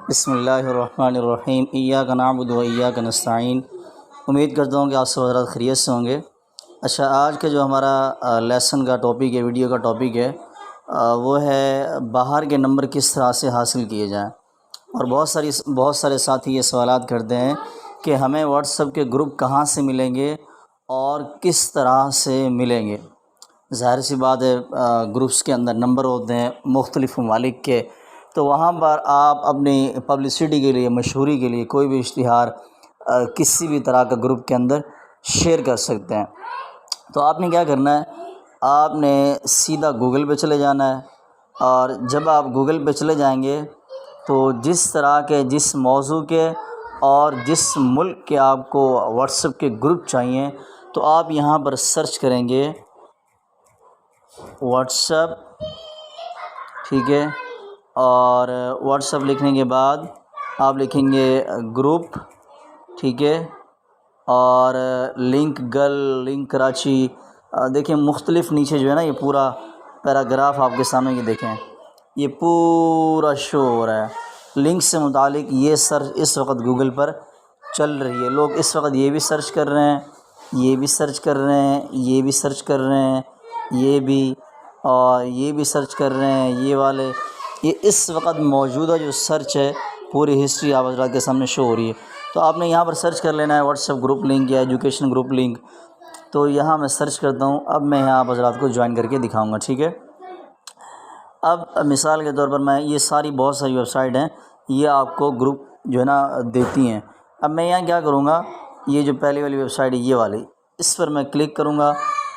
بسم اللہ الرحمن الرحیم، ایاک نعبد و ایاک نستعین۔ امید کرتا ہوں کہ آپ سب حضرات خیریت سے ہوں گے۔ اچھا، آج کا جو ہمارا لیسن کا ٹاپک ہے، ویڈیو کا ٹاپک ہے، وہ ہے باہر کے نمبر کس طرح سے حاصل کیے جائیں۔ اور بہت سارے ساتھی یہ سوالات کرتے ہیں کہ ہمیں واٹس ایپ کے گروپ کہاں سے ملیں گے اور کس طرح سے ملیں گے۔ ظاہر سی بات ہے، گروپس کے اندر نمبر ہوتے ہیں مختلف ممالک کے، تو وہاں پر آپ اپنی پبلسٹی کے لیے، مشہوری کے لیے کوئی بھی اشتہار کسی بھی طرح کا گروپ کے اندر شیئر کر سکتے ہیں۔ تو آپ نے کیا کرنا ہے، آپ نے سیدھا گوگل پہ چلے جانا ہے، اور جب آپ گوگل پہ چلے جائیں گے تو جس طرح کے، جس موضوع کے اور جس ملک کے آپ کو واٹس ایپ کے گروپ چاہیے، تو آپ یہاں پر سرچ کریں گے واٹس ایپ، ٹھیک ہے، اور واٹس ایپ لکھنے کے بعد آپ لکھیں گے گروپ، ٹھیک ہے، اور لنک گرل، لنک کراچی، دیکھیں مختلف نیچے جو ہے نا یہ پورا پیراگراف آپ کے سامنے یہ دیکھیں، یہ پورا شو ہو رہا ہے لنک سے متعلق۔ یہ سرچ اس وقت گوگل پر چل رہی ہے، لوگ اس وقت یہ بھی سرچ کر رہے ہیں، یہ بھی سرچ کر رہے ہیں، یہ بھی سرچ کر رہے ہیں، یہ بھی، اور یہ بھی سرچ کر رہے ہیں، یہ والے، یہ اس وقت موجودہ جو سرچ ہے پوری ہسٹری آپ حضرات کے سامنے شو ہو رہی ہے۔ تو آپ نے یہاں پر سرچ کر لینا ہے واٹس ایپ گروپ لنک یا ایجوکیشن گروپ لنک۔ تو یہاں میں سرچ کرتا ہوں، اب میں یہاں آپ حضرات کو جوائن کر کے دکھاؤں گا، ٹھیک ہے۔ اب مثال کے طور پر میں یہ ساری بہت ساری ویب سائٹ ہیں، یہ آپ کو گروپ جو ہے نا دیتی ہیں۔ اب میں یہاں کیا کروں گا، یہ جو پہلی والی ویب سائٹ ہے یہ والی، اس پر میں کلک کروں گا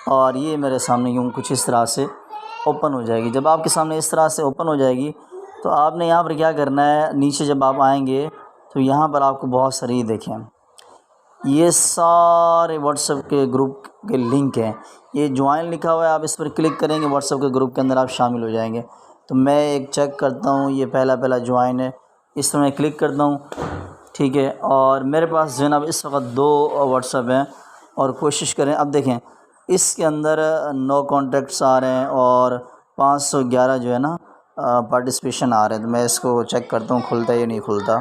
اور یہ میرے سامنے یوں کچھ اس طرح سے اوپن ہو جائے گی۔ جب آپ کے سامنے اس طرح سے اوپن ہو جائے گی تو آپ نے یہاں پر کیا کرنا ہے، نیچے جب آپ آئیں گے تو یہاں پر آپ کو بہت ساری دیکھیں، یہ سارے واٹس ایپ کے گروپ کے لنک ہیں، یہ جوائن لکھا ہوا ہے، آپ اس پر کلک کریں گے واٹس ایپ کے گروپ کے اندر آپ شامل ہو جائیں گے۔ تو میں ایک چیک کرتا ہوں، یہ پہلا جوائن ہے، اس پر میں کلک کرتا ہوں، ٹھیک ہے، اور میرے پاس جو ہے نا اس وقت 2 واٹس ایپ ہیں، اور کوشش کریں، اب دیکھیں اس کے اندر 9 کانٹیکٹس آ رہے ہیں اور 511 جو ہے نا پارٹیسپیشن آ رہے ہیں۔ تو میں اس کو چیک کرتا ہوں کھلتا ہے یا نہیں کھلتا۔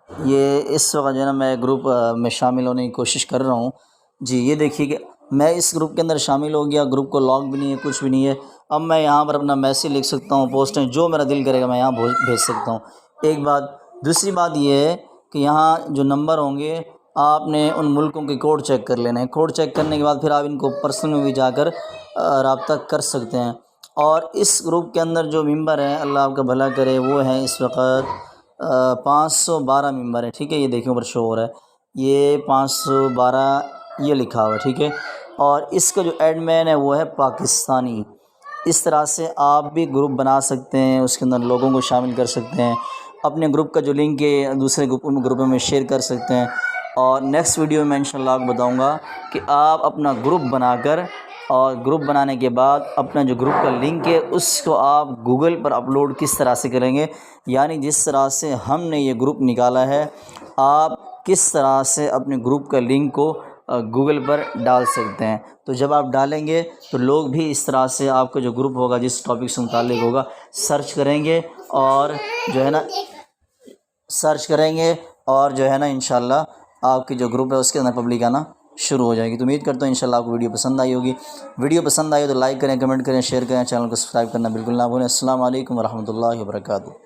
یہ اس وقت جو ہے نا میں گروپ میں شامل ہونے کی کوشش کر رہا ہوں۔ جی یہ دیکھیے کہ میں اس گروپ کے اندر شامل ہو گیا، گروپ کو لاگ بھی نہیں ہے، کچھ بھی نہیں ہے۔ اب میں یہاں پر اپنا میسیج لکھ سکتا ہوں، پوسٹیں جو میرا دل کرے گا میں یہاں بھیج سکتا ہوں، ایک بات۔ دوسری بات یہ ہے کہ یہاں جو نمبر ہوں گے آپ نے ان ملکوں کے کوڈ چیک کر لینا ہے، کوڈ چیک کرنے کے بعد پھر آپ ان کو پرسنل میں بھی جا کر رابطہ کر سکتے ہیں۔ اور اس گروپ کے اندر جو ممبر ہیں، اللہ آپ کا بھلا کرے، وہ ہیں اس وقت 512 ممبر ہیں، ٹھیک ہے، یہ دیکھیں اوپر شو ہو رہا ہے، یہ 512 یہ لکھا ہوا ہے، ٹھیک ہے۔ اور اس کا جو ایڈمین ہے وہ ہے پاکستانی۔ اس طرح سے آپ بھی گروپ بنا سکتے ہیں، اس کے اندر لوگوں کو شامل کر سکتے ہیں، اپنے گروپ کا جو لنک ہے دوسرے گروپوں میں شیئر کر سکتے ہیں۔ اور نیکسٹ ویڈیو میں انشاءاللہ آپ کو بتاؤں گا کہ آپ اپنا گروپ بنا کر، اور گروپ بنانے کے بعد اپنا جو گروپ کا لنک ہے اس کو آپ گوگل پر اپلوڈ کس طرح سے کریں گے، یعنی جس طرح سے ہم نے یہ گروپ نکالا ہے آپ کس طرح سے اپنے گروپ کا لنک کو گوگل پر ڈال سکتے ہیں۔ تو جب آپ ڈالیں گے تو لوگ بھی اس طرح سے آپ کا جو گروپ ہوگا جس ٹاپک سے متعلق ہوگا سرچ کریں گے، اور جو ہے نا انشاءاللہ آپ کی جو گروپ ہے اس کے اندر پبلک آنا شروع ہو جائے گی۔ تو امید کرتا ہوں انشاءاللہ آپ کو ویڈیو پسند آئی ہوگی۔ ویڈیو پسند آئی تو لائک کریں، کمنٹ کریں، شیئر کریں، چینل کو سبسکرائب کرنا بالکل نہ بھولیں۔ السلام علیکم ورحمۃ اللہ وبرکاتہ۔